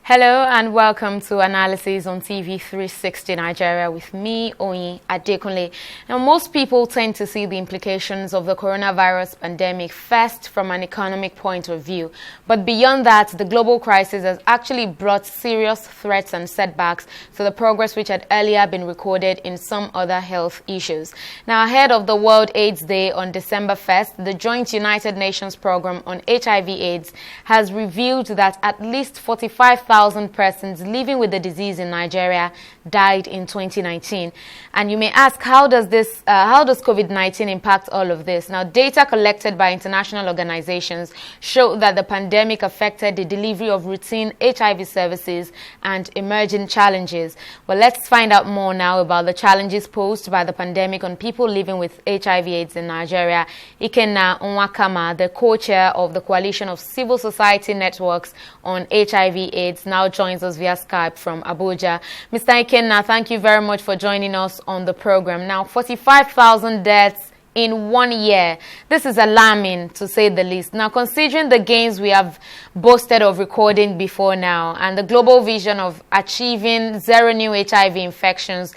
Hello and welcome to Analysis on TV 360 Nigeria with me, Oyin Adekunle. Now, most people tend to see the implications of the coronavirus pandemic first from an economic point of view. But beyond that, the global crisis has actually brought serious threats and setbacks to the progress which had earlier been recorded in some other health issues. Now, ahead of the World AIDS Day on December 1st, the Joint United Nations Program on HIV/AIDS has revealed that at least 45,000 persons living with the disease in Nigeria died in 2019. And you may ask, how does COVID-19 impact all of this? Now, data collected by international organizations show that the pandemic affected the delivery of routine HIV services and emerging challenges. Well, let's find out more now about the challenges posed by the pandemic on people living with HIV/AIDS in Nigeria. Ikenna Nwakama, the co-chair of the Coalition of Civil Society Networks on HIV/AIDS, now joins us via Skype from Abuja. Mr. Ikenna, thank you very much for joining us on the program. Now, 45,000 deaths in 1 year. This is alarming, to say the least. Now, considering the gains we have boasted of recording before now and the global vision of achieving zero new HIV infections,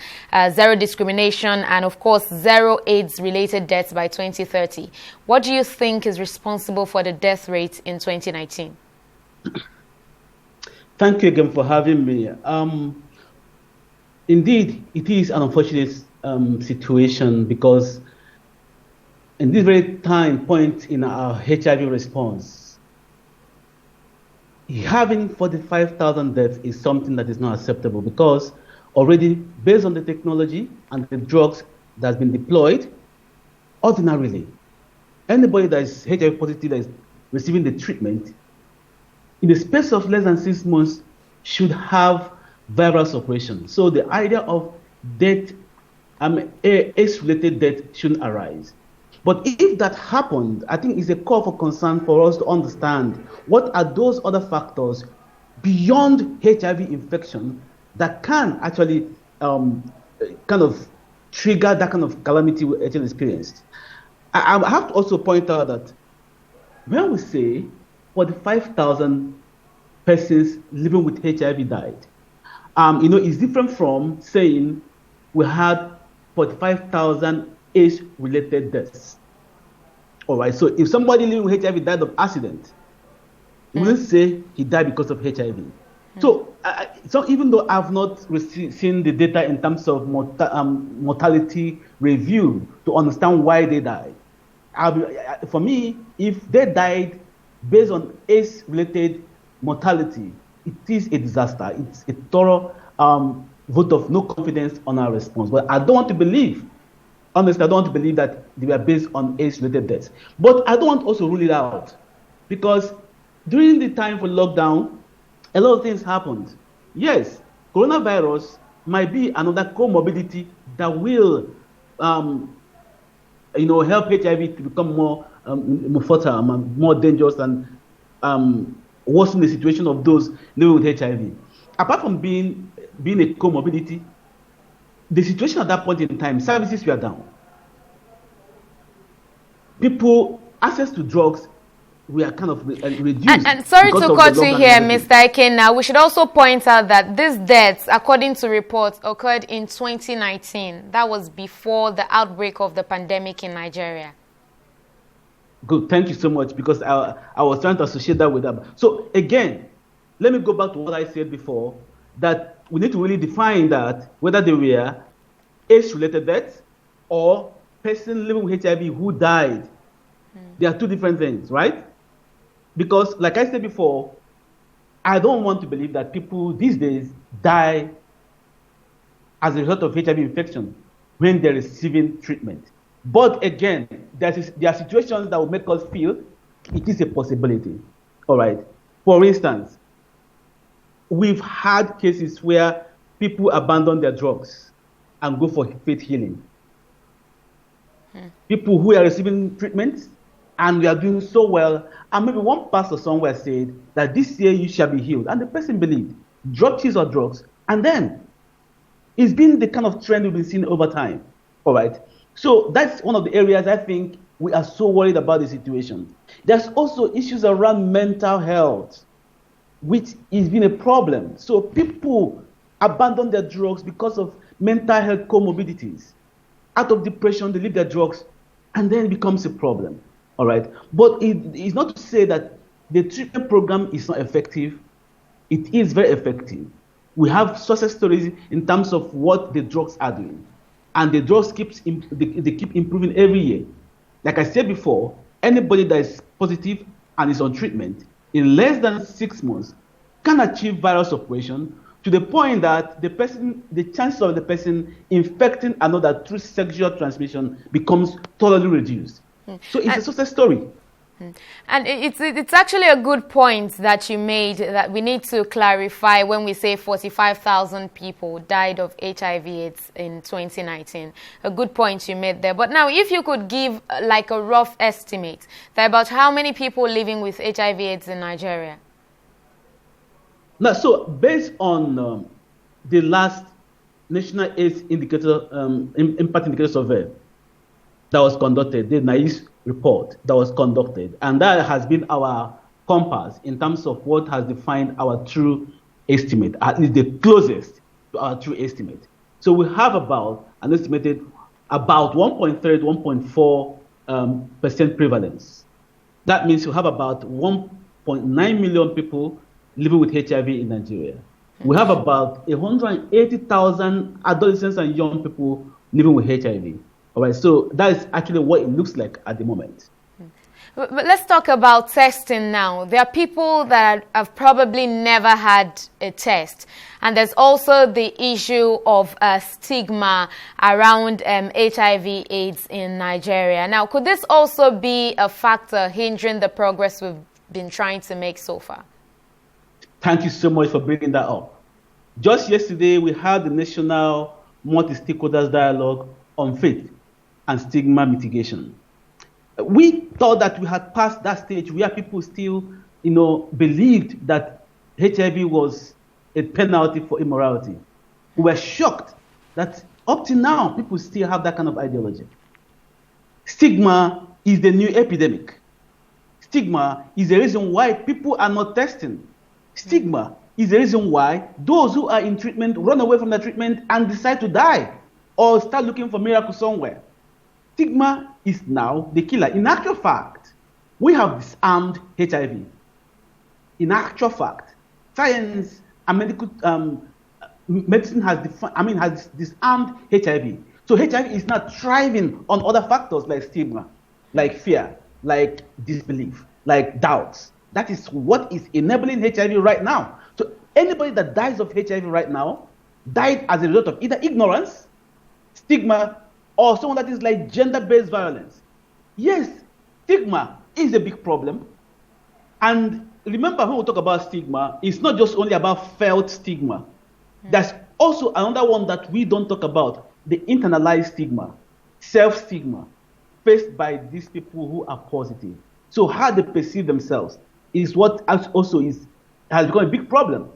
zero discrimination, and of course, zero AIDS-related deaths by 2030, what do you think is responsible for the death rate in 2019? Thank you again for having me. Indeed, it is an unfortunate situation because in this very time point in our HIV response, having 45,000 deaths is something that is not acceptable because already based on the technology and the drugs that has been deployed, ordinarily, anybody that is HIV positive that is receiving the treatment in the space of less than 6 months should have viral suppression. So the idea of death, AIDS-related death shouldn't arise. But if that happened, I think it's a call for concern for us to understand what are those other factors beyond HIV infection that can actually kind of trigger that kind of calamity we actually experienced. I have to also point out that when we say 45,000 persons living with HIV died, it's different from saying we had 45,000 AIDS-related deaths. All right, so if somebody living with HIV died of accident, we wouldn't say he died because of HIV. So even though I've not seen the data in terms of mortality review to understand why they died, for me, if they died based on AIDS-related mortality, it is a disaster. It's a thorough vote of no confidence on our response. But I don't want to believe, honestly, I don't want to believe that they were based on AIDS-related deaths. But I don't want to also rule it out because during the time for lockdown, a lot of things happened. Yes, coronavirus might be another comorbidity that will help HIV to become more fertile, more dangerous, and worsen the situation of those living with HIV. Apart from being a comorbidity, the situation at that point in time, services were down. People, access to drugs were kind of reduced. And sorry to cut you here, Mr. Ikenna. We should also point out that these deaths, according to reports, occurred in 2019. That was before the outbreak of the pandemic in Nigeria. Good, thank you so much, because I was trying to associate that with that. So again, let me go back to what I said before, that we need to really define that, whether they were AIDS-related deaths or person living with HIV who died. They are two different things, right? Because like I said before, I don't want to believe that people these days die as a result of HIV infection when they're receiving treatment. But again, there are situations that will make us feel it is a possibility. All right. For instance, we've had cases where people abandon their drugs and go for faith healing. People who are receiving treatment and we are doing so well, and maybe one pastor somewhere said that this year you shall be healed, and the person believed, dropped his or drugs, and then it's been the kind of trend we've been seeing over time. All right. So that's one of the areas I think we are so worried about the situation. There's also issues around mental health. which has been a problem. So people abandon their drugs because of mental health comorbidities. Out of depression, they leave their drugs, and then it becomes a problem. All right. But it's not to say that the treatment program is not effective. It is very effective. We have success stories in terms of what the drugs are doing. And the drugs they keep improving every year. Like I said before, anybody that is positive and is on treatment in less than 6 months can achieve viral suppression to the point that the chances of the person infecting another through sexual transmission becomes totally reduced. So it's a success story. And it's actually a good point that you made, that we need to clarify when we say 45,000 people died of HIV/AIDS in 2019. A good point you made there. But now, if you could give like a rough estimate about how many people living with HIV/AIDS in Nigeria. Now, so based on the last National AIDS Indicator Impact Indicator Survey that was conducted, the NICE report that was conducted, and that has been our compass in terms of what has defined our true estimate, at least the closest to our true estimate. So we have about an estimated about 1.3, 1.4% prevalence. That means we have about 1.9 million people living with HIV in Nigeria. We have about 180,000 adolescents and young people living with HIV. All right, so that is actually what it looks like at the moment. But let's talk about testing now. There are people that have probably never had a test. And there's also the issue of stigma around HIV/AIDS in Nigeria. Now, could this also be a factor hindering the progress we've been trying to make so far? Thank you so much for bringing that up. Just yesterday, we had the National Multi-Stakeholders Dialogue on Faith and Stigma Mitigation. We thought that we had passed that stage where people still, believed that HIV was a penalty for immorality. We were shocked that up to now, people still have that kind of ideology. Stigma is the new epidemic. Stigma is the reason why people are not testing. Stigma is the reason why those who are in treatment run away from the treatment and decide to die or start looking for miracles somewhere. Stigma is now the killer. In actual fact, we have disarmed HIV. In actual fact, science and medical medicine has disarmed HIV. So HIV is not thriving on other factors like stigma, like fear, like disbelief, like doubts. That is what is enabling HIV right now. So anybody that dies of HIV right now died as a result of either ignorance, stigma, or someone that is like gender-based violence. Yes, stigma is a big problem. And remember, when we talk about stigma, it's not just only about felt stigma. There's also another one that we don't talk about, the internalized stigma, self-stigma, faced by these people who are positive. So how they perceive themselves is what also has become a big problem.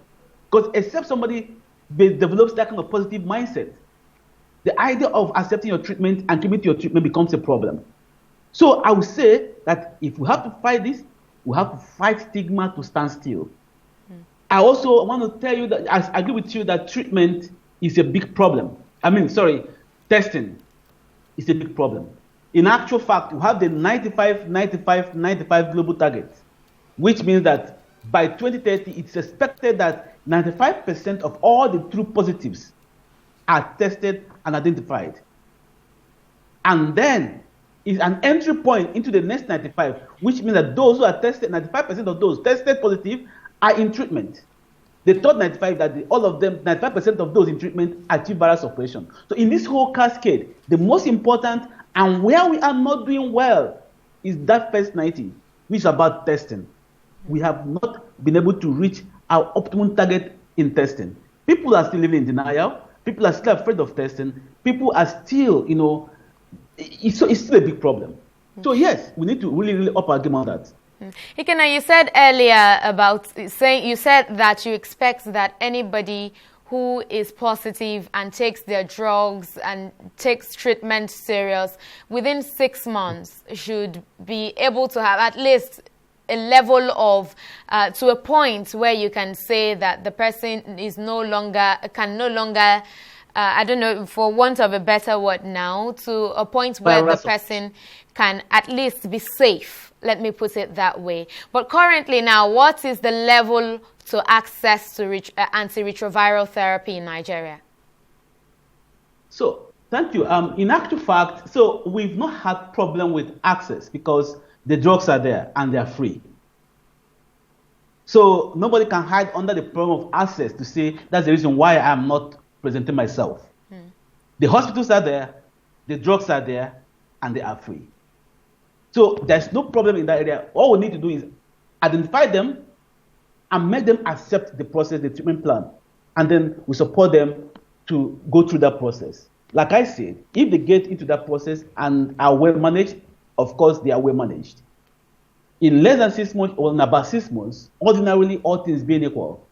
Because except somebody develops that kind of positive mindset, the idea of accepting your treatment and committing to your treatment becomes a problem. So I would say that if we have to fight this, we have to fight stigma to stand still. I also want to tell you that I agree with you that treatment is a big problem. Testing is a big problem. In actual fact, we have the 95 global targets, which means that by 2030, it's expected that 95% of all the true positives are tested and identified. And then is an entry point into the next 95, which means that those who are tested, 95% of those tested positive are in treatment. The third 95 that all of them, 95% of those in treatment achieve viral suppression. So in this whole cascade, the most important and where we are not doing well is that first 90, which is about testing. We have not been able to reach our optimum target in testing. People are still living in denial. People are still afraid of testing. People are still, it's still a big problem. So yes, we need to really up our game on that. Ikena, you said earlier you said that you expect that anybody who is positive and takes their drugs and takes treatment serious within 6 months should be able to have at least a level of, to a point where you can say that the person is can no longer, I don't know, for want of a better word now, to a point where the person can at least be safe. Let me put it that way. But currently now, what is the level to access to antiretroviral therapy in Nigeria? So, thank you. In actual fact, so we've not had problem with access because the drugs are there and they are free. So nobody can hide under the problem of access to say that's the reason why I'm not presenting myself. The hospitals are there, the drugs are there, and they are free. So there's no problem in that area. All we need to do is identify them and make them accept the process, the treatment plan, and then we support them to go through that process. Like I said, if they get into that process and are well managed, of course they are well managed. In less than 6 months or in about 6 months, ordinarily all things being equal,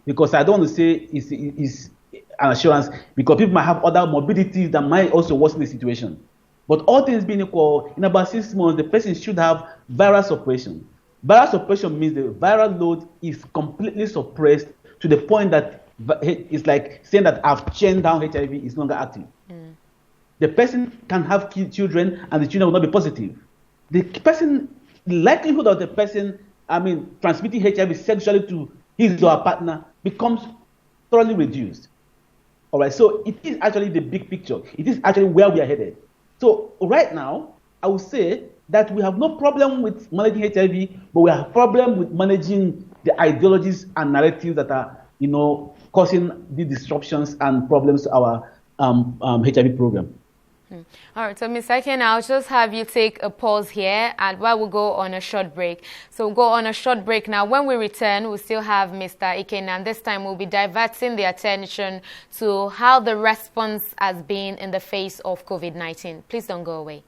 because I don't want to say it's an assurance, because people might have other morbidities that might also worsen the situation. But all things being equal, in about 6 months, the person should have viral suppression. Viral suppression means the viral load is completely suppressed to the point that it's like saying that I've chained down HIV is no longer active. The person can have children and the children will not be positive. The likelihood of the person, transmitting HIV sexually to his or her partner becomes thoroughly reduced. All right, so it is actually the big picture. It is actually where we are headed. So right now, I would say that we have no problem with managing HIV, but we have a problem with managing the ideologies and narratives that are, causing the disruptions and problems to our HIV program. All right, so Ms. Iken, I'll just have you take a pause here and while we go on a short break. So we'll go on a short break now. When we return, we'll still have Mr. Iken, and this time we'll be diverting the attention to how the response has been in the face of COVID-19. Please don't go away.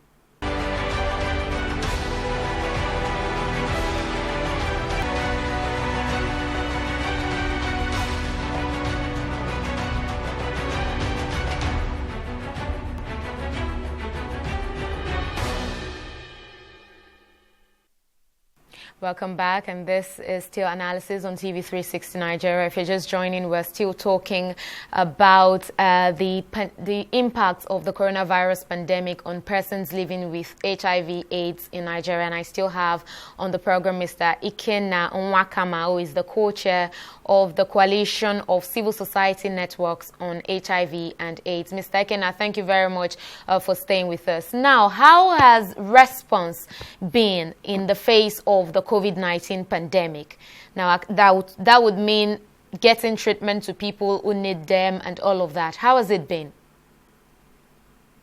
Welcome back, and this is still Analysis on TV 360 Nigeria. If you're just joining, we're still talking about the impact of the coronavirus pandemic on persons living with HIV/AIDS in Nigeria. And I still have on the program Mr. Ikenna Nwakama, who is the co-chair of the Coalition of Civil Society Networks on HIV and AIDS. Mr. Ikenna, thank you very much for staying with us. Now, how has response been in the face of the COVID-19 pandemic? Now, that would mean getting treatment to people who need them and all of that. How has it been?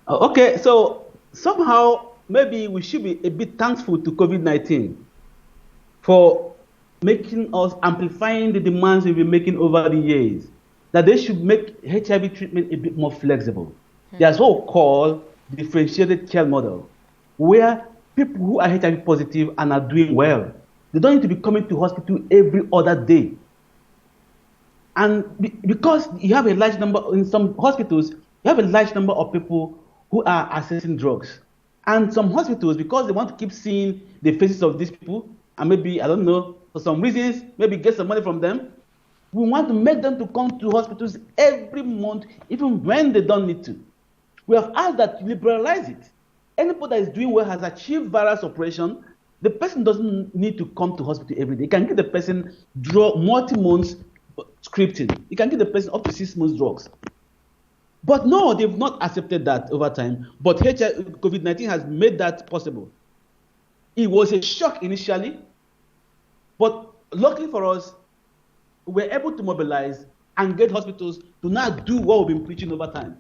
Okay, so somehow maybe we should be a bit thankful to COVID-19 for making us, amplifying the demands we've been making over the years, that they should make HIV treatment a bit more flexible. There's what we call differentiated care model, where people who are HIV positive and are doing well, they don't need to be coming to hospital every other day. And because you have a large number, in some hospitals, you have a large number of people who are accessing drugs. And some hospitals, because they want to keep seeing the faces of these people, and maybe, I don't know, for some reasons, maybe get some money from them, we want to make them to come to hospitals every month, even when they don't need to. We have asked that to liberalize it. Anybody that is doing well has achieved viral suppression. The person doesn't need to come to hospital every day. You can give the person multi-months scripting. You can give the person up to 6 months drugs. But no, they've not accepted that over time. But COVID-19 has made that possible. It was a shock initially, but luckily for us, we were able to mobilize and get hospitals to now do what we've been preaching over time.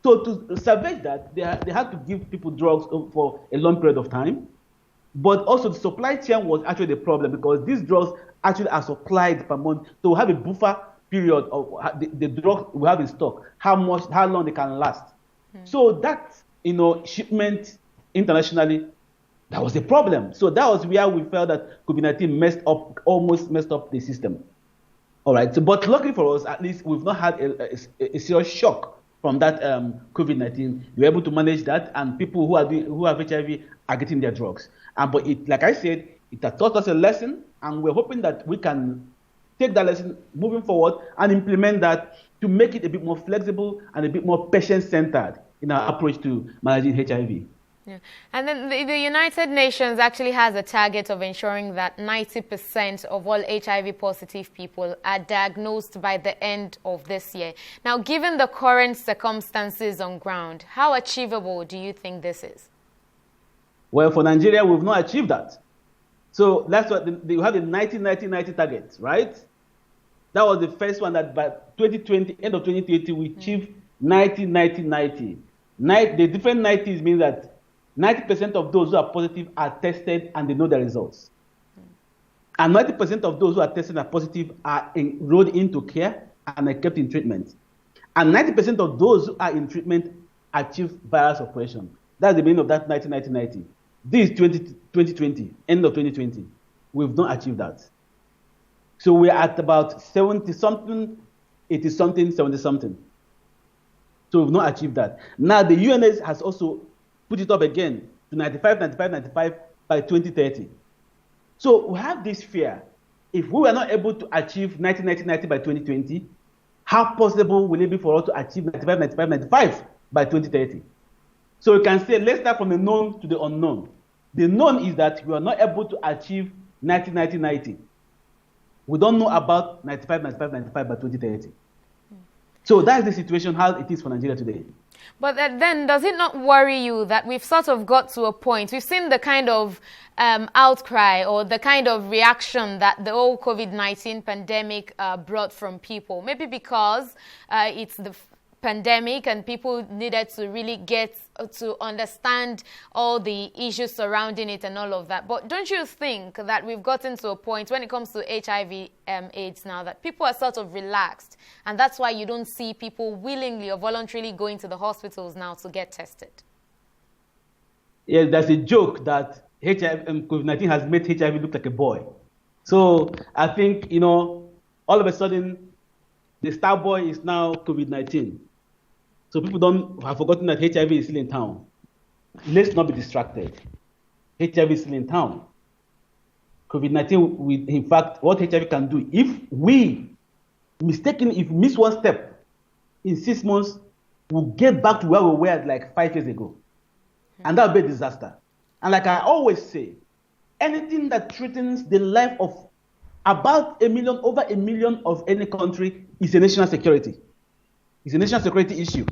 So to salvage that, they had to give people drugs for a long period of time. But also the supply chain was actually the problem, because these drugs actually are supplied per month. So we have a buffer period of the drug we have in stock, how long they can last. So that, shipment internationally, that was the problem. So that was where we felt that COVID-19 almost messed up the system. All right. So, but luckily for us, at least we've not had a serious shock from that COVID-19. We're able to manage that, and people who have HIV are getting their drugs. But like I said, It has taught us a lesson, and we're hoping that we can take that lesson moving forward and implement that to make it a bit more flexible and a bit more patient-centered in our approach to managing HIV. Yeah. And then the United Nations actually has a target of ensuring that 90% of all HIV positive people are diagnosed by the end of this year. Now, given the current circumstances on ground, how achievable do you think this is? Well, for Nigeria, we've not achieved that. So that's what you have the 90-90-90 target, right? That was the first one that by 2020, end of 2020, we achieved 90-90-90. The different 90s mean that 90% of those who are positive are tested and they know the results. And 90% of those who are tested and positive are enrolled into care and are kept in treatment. And 90% of those who are in treatment achieve viral suppression. That's the meaning of that 90-90-90. This is 2020, end of 2020. We've not achieved that. So we're at about 70-something, 80-something, 70-something. So we've not achieved that. Now the UNS has also put it up again to 95 by 2030. So we have this fear. If we were not able to achieve 90-90-90 by 2020, how possible will it be for us to achieve 95 by 2030? So we can say, let's start from the known to the unknown. The known is that we are not able to achieve 90-90-90. We don't know about 95 by 2030. So that's the situation, how it is for Nigeria today. But then does it not worry you that we've sort of got to a point, we've seen the kind of outcry or the kind of reaction that the whole COVID-19 pandemic brought from people, maybe because it's the pandemic and people needed to really get to understand all the issues surrounding it and all of that. But don't you think that we've gotten to a point when it comes to HIV AIDS now that people are sort of relaxed, and that's why you don't see people willingly or voluntarily going to the hospitals now to get tested? Yes, there's a joke that COVID-19 has made HIV look like a boy. So I think, all of a sudden, the star boy is now COVID-19. So people have forgotten that HIV is still in town. Let's not be distracted. HIV is still in town. COVID-19, in fact, what HIV can do, if we miss one step, in 6 months, we'll get back to where we were like 5 years ago. And that would be a disaster. And like I always say, anything that threatens the life of about over a million of any country is a national security. It's a national security issue.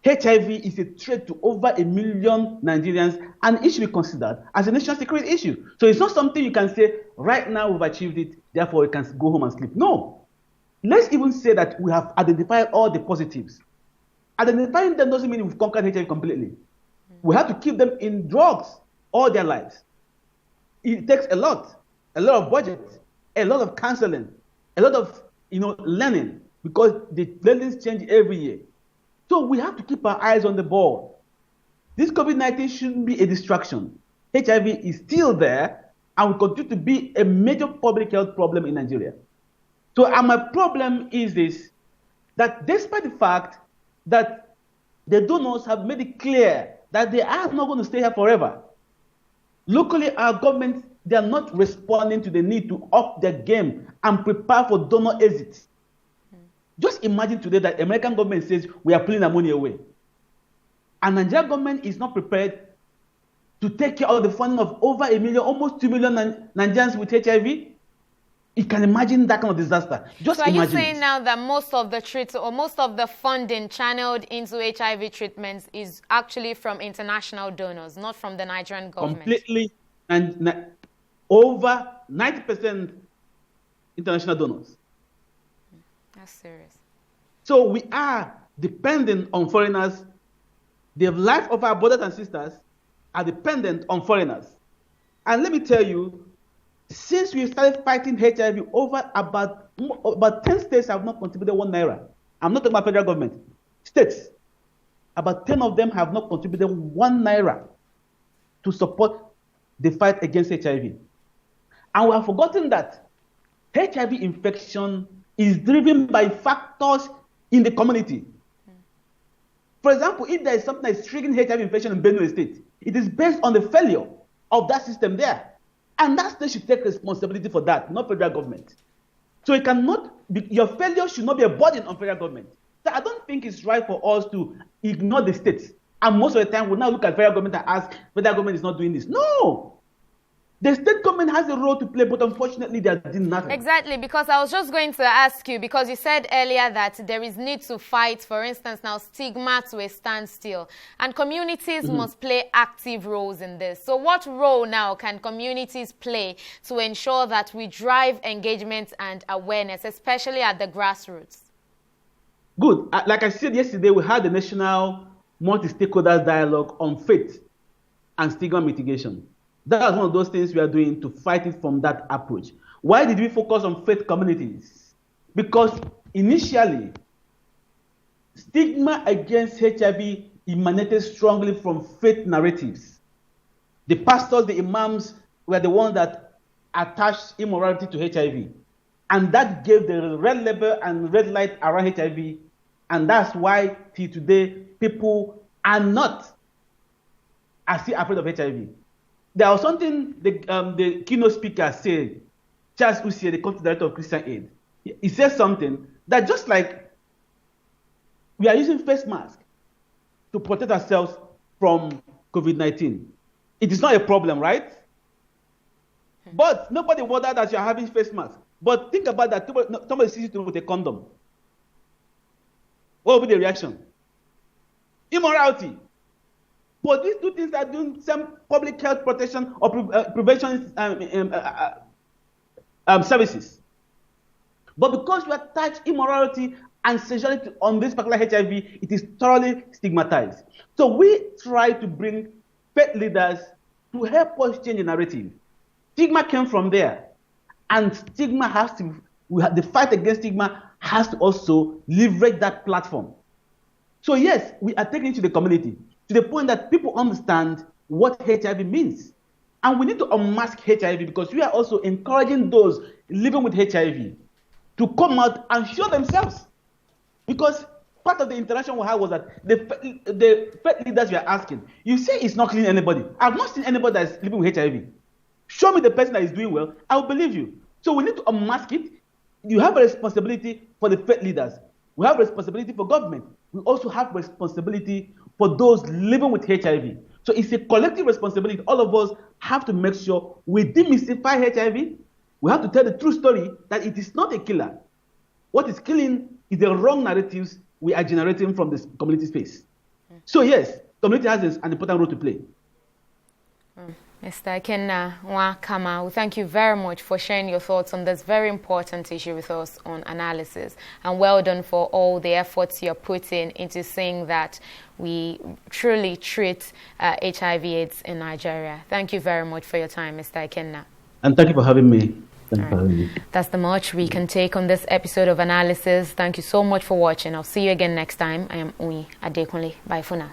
HIV is a threat to over a million Nigerians, and it should be considered as a national security issue. So it's not something you can say, right now we've achieved it, therefore we can go home and sleep. No. Let's even say that we have identified all the positives. Identifying them doesn't mean we've conquered HIV completely. We have to keep them in drugs all their lives. It takes a lot of budget, a lot of counseling, a lot of learning, because the learnings change every year. So we have to keep our eyes on the ball. This COVID-19 shouldn't be a distraction. HIV is still there and will continue to be a major public health problem in Nigeria. So my problem is this, that despite the fact that the donors have made it clear that they are not going to stay here forever, locally our government, they are not responding to the need to up their game and prepare for donor exit. Just imagine today that the American government says we are pulling our money away. And Nigerian government is not prepared to take care of the funding of over a million, almost 2 million Nigerians with HIV. You can imagine that kind of disaster. Just imagine. So are you saying now that most of the funding channeled into HIV treatments is actually from international donors, not from the Nigerian government? Completely, and over 90% international donors. That's serious. So we are dependent on foreigners. The life of our brothers and sisters are dependent on foreigners. And let me tell you, since we started fighting HIV, over about 10 states have not contributed 1 naira. I'm not talking about federal government. States, about 10 of them have not contributed 1 naira to support the fight against HIV. And we have forgotten that HIV infection is driven by factors in the community. For example, if there is something that is triggering HIV infection in Benue State, it is based on the failure of that system there. And that state should take responsibility for that, not federal government. So it cannot be, your failure should not be a burden on federal government. So I don't think it's right for us to ignore the states. And most of the time, we now look at federal government and ask, federal government is not doing this. No! The state government has a role to play, but unfortunately, they are doing nothing. Exactly, because I was just going to ask you, because you said earlier that there is need to fight, for instance, now stigma to a standstill. And communities must play active roles in this. So what role now can communities play to ensure that we drive engagement and awareness, especially at the grassroots? Good. Like I said yesterday, we had the National Multi-Stakeholders Dialogue on faith and stigma mitigation. That's one of those things we are doing to fight it from that approach. Why did we focus on faith communities? Because initially, stigma against HIV emanated strongly from faith narratives. The pastors, the imams were the ones that attached immorality to HIV. And that gave the red label and red light around HIV. And that's why till today, people are not as still afraid of HIV. There was something the keynote speaker said, Charles Usier, the country director of Christian Aid. He said something that just like we are using face masks to protect ourselves from COVID-19, it is not a problem, right? But nobody wondered that you are having face masks. But think about that. Somebody sees you with a condom. What will be the reaction? Immorality. But these two things are doing some public health protection or prevention services. But because you attach immorality and sexuality on this particular HIV, it is thoroughly stigmatized. So we try to bring faith leaders to help us change the narrative. Stigma came from there. And stigma has to, the fight against stigma has to also leverage that platform. So yes, we are taking it to the community, to the point that people understand what HIV means. And we need to unmask HIV because we are also encouraging those living with HIV to come out and show themselves. Because part of the interaction we had was that the faith leaders were asking, you say it's not killing anybody. I've not seen anybody that is living with HIV. Show me the person that is doing well, I will believe you. So we need to unmask it. You have a responsibility for the faith leaders. We have responsibility for government. We also have responsibility for those living with HIV. So it's a collective responsibility. All of us have to make sure we demystify HIV. We have to tell the true story that it is not a killer. What is killing is the wrong narratives we are generating from this community space. So yes, community has an important role to play. Mr. Ikenna Nwakama, we thank you very much for sharing your thoughts on this very important issue with us on analysis. And well done for all the efforts you're putting into saying that we truly treat HIV/AIDS in Nigeria. Thank you very much for your time, Mr. Ikenna. And thank you for having me. Thank you for having me. That's the much we can take on this episode of Analysis. Thank you so much for watching. I'll see you again next time. I am Unyi Adekunle. Bye for now.